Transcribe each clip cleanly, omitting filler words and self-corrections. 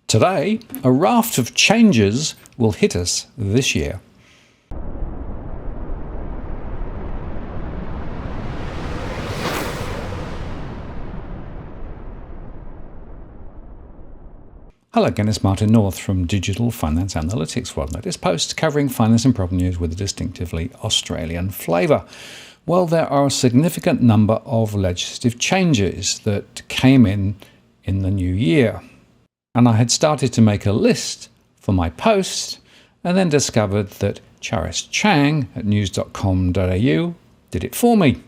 Today, a raft of changes will hit us this year. Hello again, it's Martin North from Digital Finance Analytics, for our latest post covering finance and property news with a distinctively Australian flavour. Well, there are a significant number of legislative changes that came in the new year. And I had started to make a list for my post and then discovered that Charis Chang at news.com.au did it for me.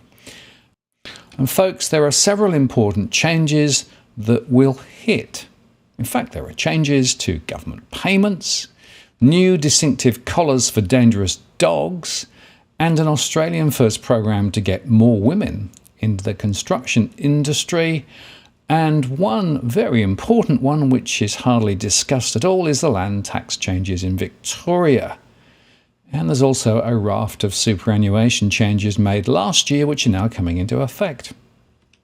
And folks, there are several important changes that will hit. In fact, there are changes to government payments, new distinctive collars for dangerous dogs, and an Australian first program to get more women into the construction industry. And one very important one, which is hardly discussed at all, is the land tax changes in Victoria. And there's also a raft of superannuation changes made last year, which are now coming into effect.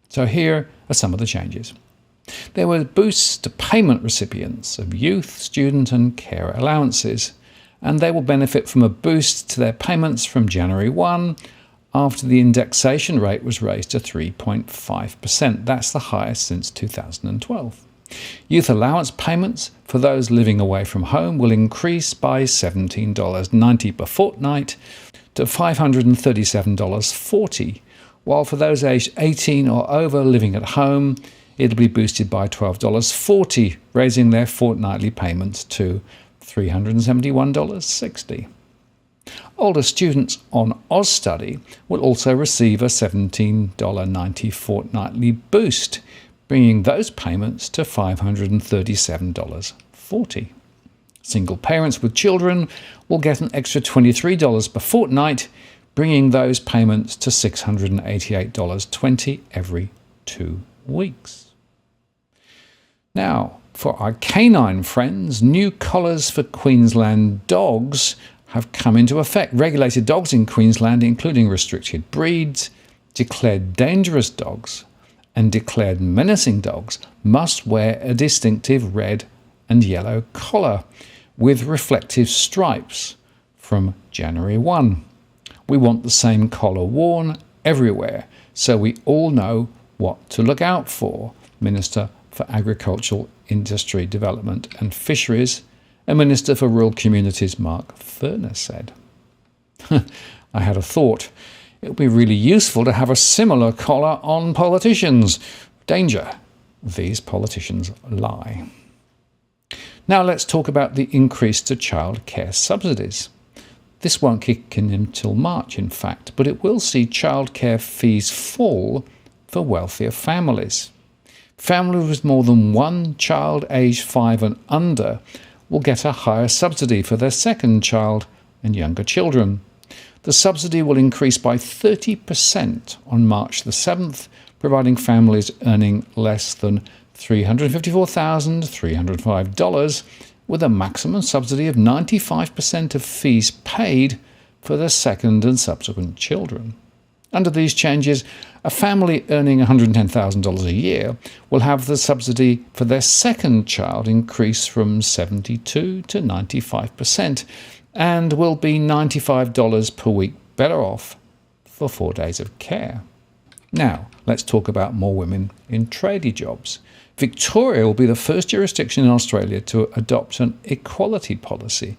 So here are some of the changes. There were boosts to payment recipients of youth, student and care allowances, and they will benefit from a boost to their payments from January 1 after the indexation rate was raised to 3.5%. That's the highest since 2012. Youth allowance payments for those living away from home will increase by $17.90 per fortnight to $537.40, while for those aged 18 or over living at home, it'll be boosted by $12.40, raising their fortnightly payments to $371.60. Older students on AusStudy will also receive a $17.90 fortnightly boost, bringing those payments to $537.40. Single parents with children will get an extra $23 per fortnight, bringing those payments to $688.20 every 2 weeks. Now, for our canine friends, new collars for Queensland dogs have come into effect. Regulated dogs in Queensland, including restricted breeds, declared dangerous dogs, and declared menacing dogs, must wear a distinctive red and yellow collar with reflective stripes from January 1. We want the same collar worn everywhere, so we all know what to look out for, Minister for Agricultural Industry Development and Fisheries, and Minister for Rural Communities Mark Furness said. I had a thought. It would be really useful to have a similar collar on politicians. Danger. These politicians lie. Now let's talk about the increase to childcare subsidies. This won't kick in until March, in fact, but it will see childcare fees fall for wealthier families. Families with more than one child aged 5 and under will get a higher subsidy for their second child and younger children. The subsidy will increase by 30% on March the 7th, providing families earning less than $354,305 with a maximum subsidy of 95% of fees paid for their second and subsequent children. Under these changes, a family earning $110,000 a year will have the subsidy for their second child increase from 72% to 95% and will be $95 per week better off for 4 days of care. Now, let's talk about more women in tradie jobs. Victoria will be the first jurisdiction in Australia to adopt an equality policy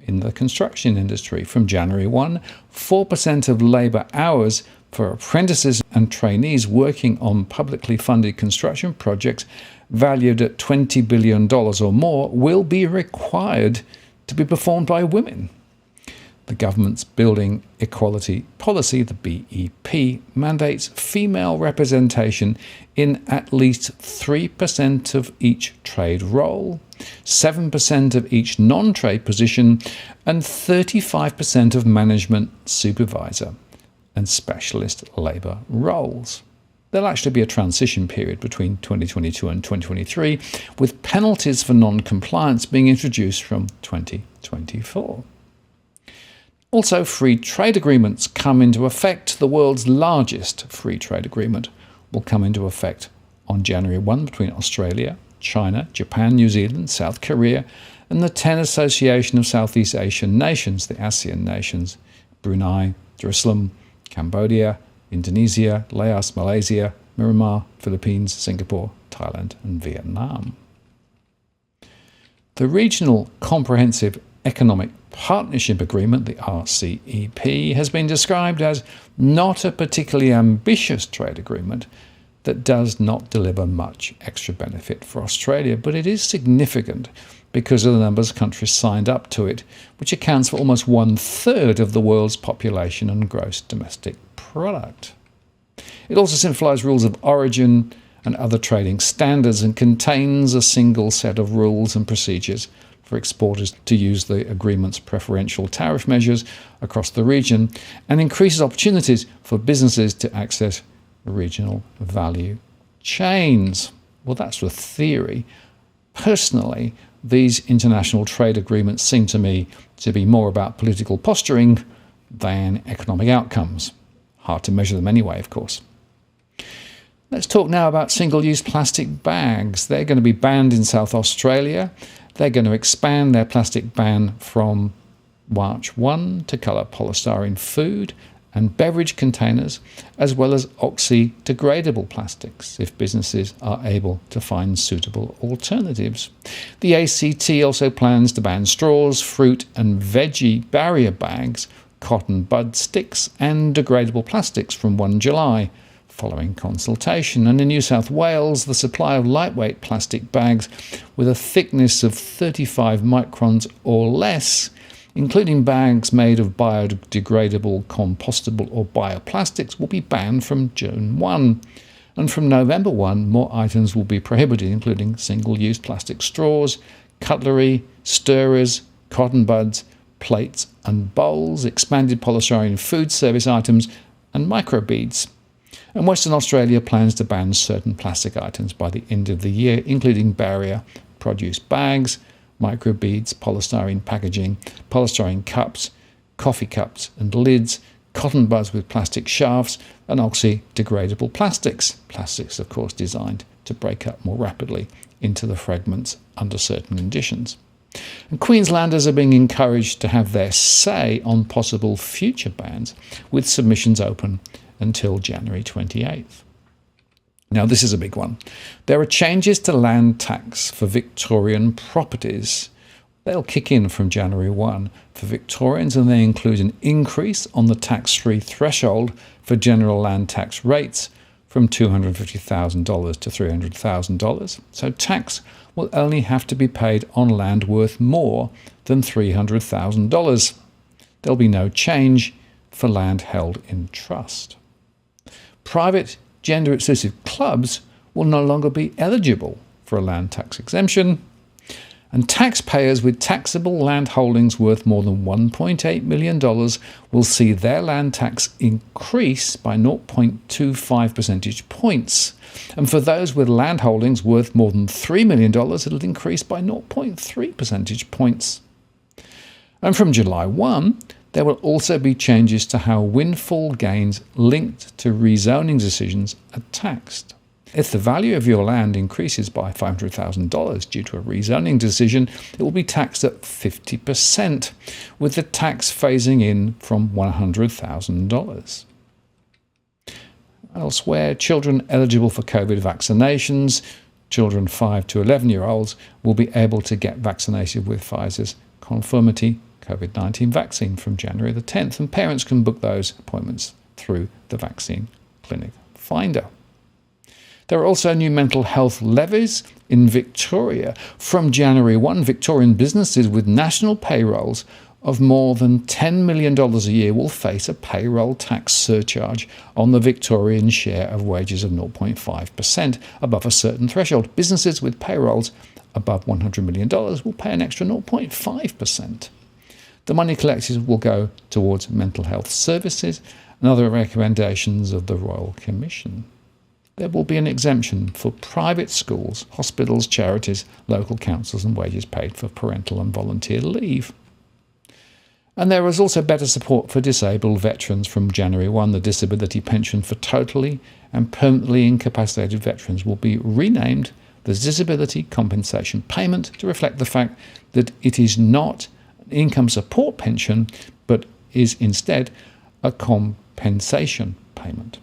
in the construction industry. From January 1, 4% of labour hours for apprentices and trainees working on publicly funded construction projects valued at $20 billion or more will be required to be performed by women. The government's Building Equality Policy, the BEP, mandates female representation in at least 3% of each trade role, 7% of each non-trade position, and 35% of management, supervisor, and specialist labour roles. There'll actually be a transition period between 2022 and 2023, with penalties for non-compliance being introduced from 2024. Also, free trade agreements come into effect. The world's largest free trade agreement will come into effect on January 1 between Australia, China, Japan, New Zealand, South Korea, and the 10 Association of Southeast Asian Nations, the ASEAN nations, Brunei, Jerusalem, Cambodia, Indonesia, Laos, Malaysia, Myanmar, Philippines, Singapore, Thailand, and Vietnam. The Regional Comprehensive Economic Partnership Agreement, the RCEP, has been described as not a particularly ambitious trade agreement that does not deliver much extra benefit for Australia, but it is significant because of the numbers of countries signed up to it, which accounts for almost 1/3 of the world's population and gross domestic product. It also simplifies rules of origin and other trading standards and contains a single set of rules and procedures for exporters to use the agreement's preferential tariff measures across the region, and increases opportunities for businesses to access regional value chains. Well, that's the theory. Personally, these international trade agreements seem to me to be more about political posturing than economic outcomes. Hard to measure them anyway, of course. Let's talk now about single-use plastic bags. They're going to be banned in South Australia. They're going to expand their plastic ban from March 1 to cover polystyrene food and beverage containers, as well as oxy-degradable plastics, if businesses are able to find suitable alternatives. The ACT also plans to ban straws, fruit and veggie barrier bags, cotton bud sticks and degradable plastics from 1 July, following consultation. And in New South Wales, the supply of lightweight plastic bags with a thickness of 35 microns or less, including bags made of biodegradable, compostable or bioplastics, will be banned from June 1. And from November 1, more items will be prohibited, including single-use plastic straws, cutlery, stirrers, cotton buds, plates and bowls, expanded polystyrene food service items and microbeads. And Western Australia plans to ban certain plastic items by the end of the year, including barrier produce bags, microbeads, polystyrene packaging, polystyrene cups, coffee cups and lids, cotton buds with plastic shafts, and oxy-degradable plastics. Plastics, of course, designed to break up more rapidly into the fragments under certain conditions. And Queenslanders are being encouraged to have their say on possible future bans, with submissions open until January 28th. Now, this is a big one. There are changes to land tax for Victorian properties. They'll kick in from January 1 for Victorians, and they include an increase on the tax-free threshold for general land tax rates from $250,000 to $300,000. So tax will only have to be paid on land worth more than $300,000. There'll be no change for land held in trust. Private gender-exclusive clubs will no longer be eligible for a land tax exemption, and taxpayers with taxable land holdings worth more than $1.8 million will see their land tax increase by 0.25 percentage points. And for those with land holdings worth more than $3 million, it'll increase by 0.3 percentage points. And from July 1, there will also be changes to how windfall gains linked to rezoning decisions are taxed. If the value of your land increases by $500,000 due to a rezoning decision, it will be taxed at 50%, with the tax phasing in from $100,000. Elsewhere, children eligible for COVID vaccinations, children 5 to 11-year-olds, will be able to get vaccinated with Pfizer's Conformity COVID-19 vaccine from January the 10th, and parents can book those appointments through the Vaccine Clinic Finder. There are also new mental health levies in Victoria. From January 1, Victorian businesses with national payrolls of more than $10 million a year will face a payroll tax surcharge on the Victorian share of wages of 0.5% above a certain threshold. Businesses with payrolls above $100 million will pay an extra 0.5%. The money collected will go towards mental health services and other recommendations of the Royal Commission. There will be an exemption for private schools, hospitals, charities, local councils and wages paid for parental and volunteer leave. And there is also better support for disabled veterans from January 1. The disability pension for totally and permanently incapacitated veterans will be renamed the disability compensation payment to reflect the fact that it is not an income support pension, but is instead a compensation payment.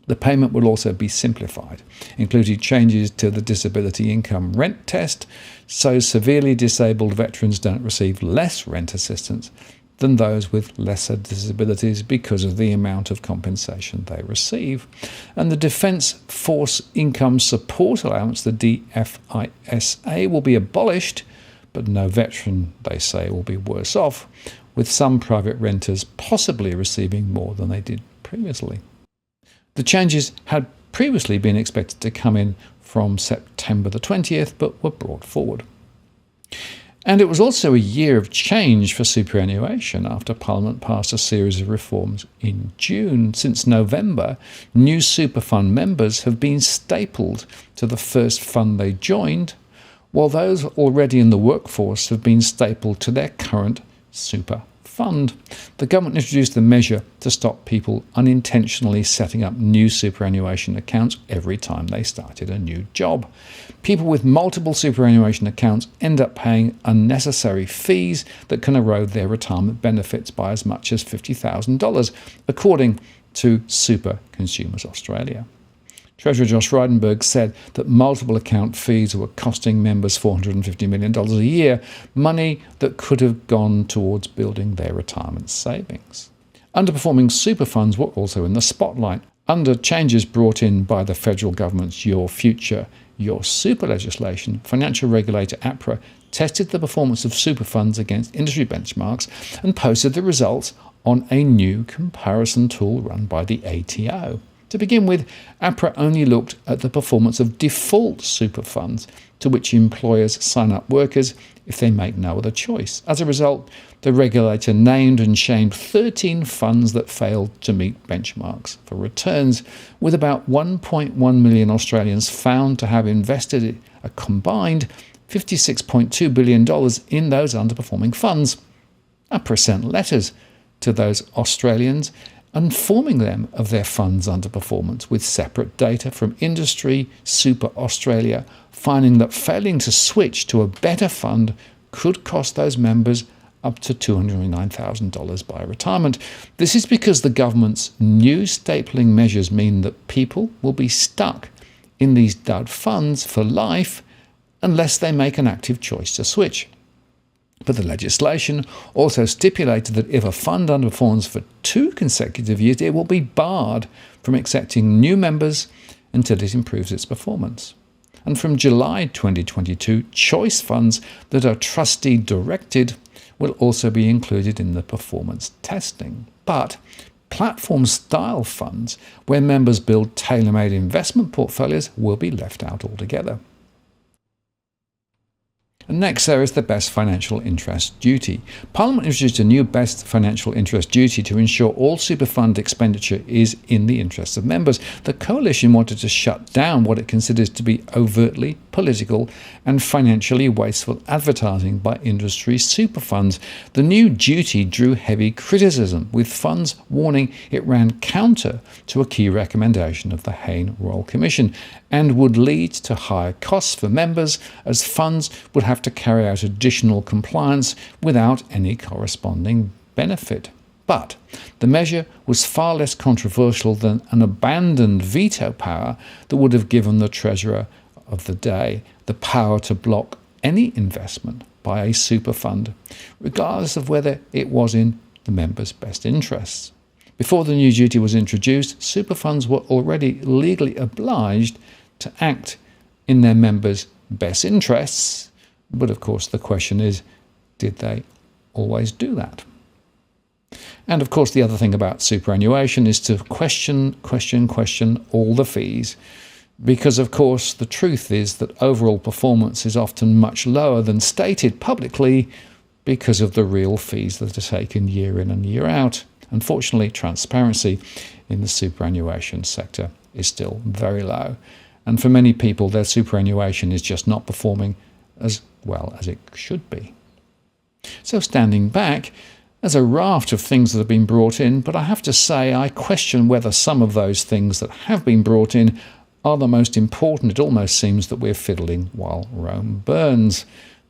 The payment will also be simplified, including changes to the disability income rent test, so severely disabled veterans don't receive less rent assistance than those with lesser disabilities because of the amount of compensation they receive. And the Defence Force Income Support Allowance, the DFISA, will be abolished, but no veteran, they say, will be worse off, with some private renters possibly receiving more than they did previously. The changes had previously been expected to come in from September the 20th, but were brought forward. And it was also a year of change for superannuation after Parliament passed a series of reforms in June. Since November, new super fund members have been stapled to the first fund they joined, while those already in the workforce have been stapled to their current super fund. The government introduced the measure to stop people unintentionally setting up new superannuation accounts every time they started a new job. People with multiple superannuation accounts end up paying unnecessary fees that can erode their retirement benefits by as much as $50,000, according to Super Consumers Australia. Treasurer Josh Frydenberg said that multiple account fees were costing members $450 million a year, money that could have gone towards building their retirement savings. Underperforming super funds were also in the spotlight. Under changes brought in by the federal government's Your Future, Your Super legislation, financial regulator APRA tested the performance of super funds against industry benchmarks and posted the results on a new comparison tool run by the ATO. To begin with, APRA only looked at the performance of default super funds, to which employers sign up workers if they make no other choice. As a result, the regulator named and shamed 13 funds that failed to meet benchmarks for returns, with about 1.1 million Australians found to have invested a combined $56.2 billion in those underperforming funds. APRA sent letters to those Australians informing them of their funds' underperformance with separate data from Industry Super Australia, finding that failing to switch to a better fund could cost those members up to $209,000 by retirement. This is because the government's new stapling measures mean that people will be stuck in these dud funds for life unless they make an active choice to switch. But the legislation also stipulated that if a fund underperforms for 2 consecutive years, it will be barred from accepting new members until it improves its performance. And from July 2022, choice funds that are trustee-directed will also be included in the performance testing. But platform-style funds, where members build tailor-made investment portfolios, will be left out altogether. And next, there is the Best Financial Interest Duty. Parliament introduced a new Best Financial Interest Duty to ensure all super fund expenditure is in the interests of members. The Coalition wanted to shut down what it considers to be overtly political and financially wasteful advertising by industry super funds. The new duty drew heavy criticism, with funds warning it ran counter to a key recommendation of the Hayne Royal Commission and would lead to higher costs for members, as funds would have to carry out additional compliance without any corresponding benefit. But the measure was far less controversial than an abandoned veto power that would have given the Treasurer of the day the power to block any investment by a super fund, regardless of whether it was in the members' best interests. Before the new duty was introduced, super funds were already legally obliged to act in their members' best interests, but of course the question is, did they always do that? And of course the other thing about superannuation is to question all the fees, because of course the truth is that overall performance is often much lower than stated publicly because of the real fees that are taken year in and year out. Unfortunately, transparency in the superannuation sector is still very low, and for many people their superannuation is just not performing as well as it should be. So standing back, there's a raft of things that have been brought in, but I have to say I question whether some of those things that have been brought in are the most important. It almost seems that we're fiddling while Rome burns.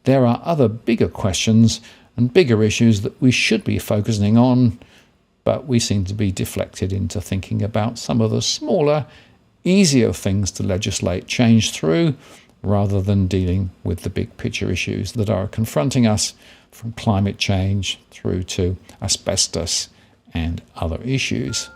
There are other bigger questions and bigger issues that we should be focusing on, but we seem to be deflected into thinking about some of the smaller, easier things to legislate change through, rather than dealing with the big picture issues that are confronting us, from climate change through to asbestos and other issues.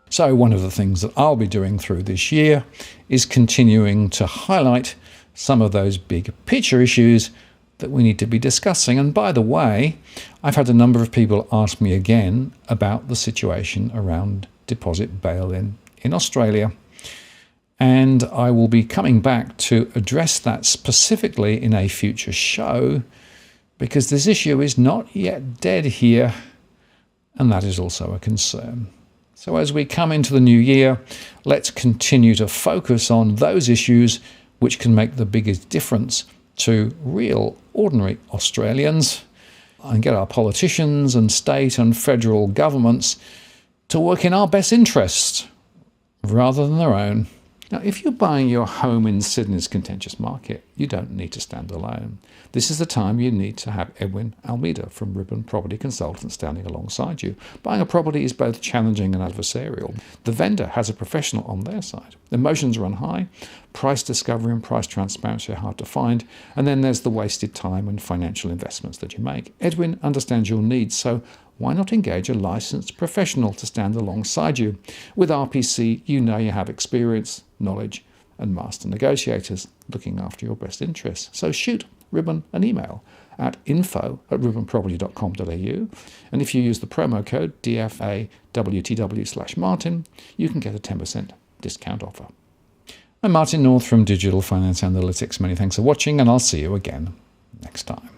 So one of the things that I'll be doing through this year is continuing to highlight some of those big picture issues that we need to be discussing. And by the way, I've had a number of people ask me again about the situation around deposit bail-in in Australia. And I will be coming back to address that specifically in a future show, because this issue is not yet dead here, and that is also a concern. So as we come into the new year, let's continue to focus on those issues which can make the biggest difference to real, ordinary Australians, and get our politicians and state and federal governments to work in our best interests rather than their own. Now, if you're buying your home in Sydney's contentious market, you don't need to stand alone. This is the time you need to have Edwin Almeida from Ribbon Property Consultants standing alongside you. Buying a property is both challenging and adversarial. The vendor has a professional on their side. Emotions run high, price discovery and price transparency are hard to find, and then there's the wasted time and financial investments that you make. Edwin understands your needs, so why not engage a licensed professional to stand alongside you? With RPC, you know you have experience, knowledge, and master negotiators looking after your best interests. So shoot Ribbon an email at info@ribbonproperty.com.au, and if you use the promo code DFAWTW/Martin, you can get a 10% discount offer. I'm Martin North from Digital Finance Analytics. Many thanks for watching, and I'll see you again next time.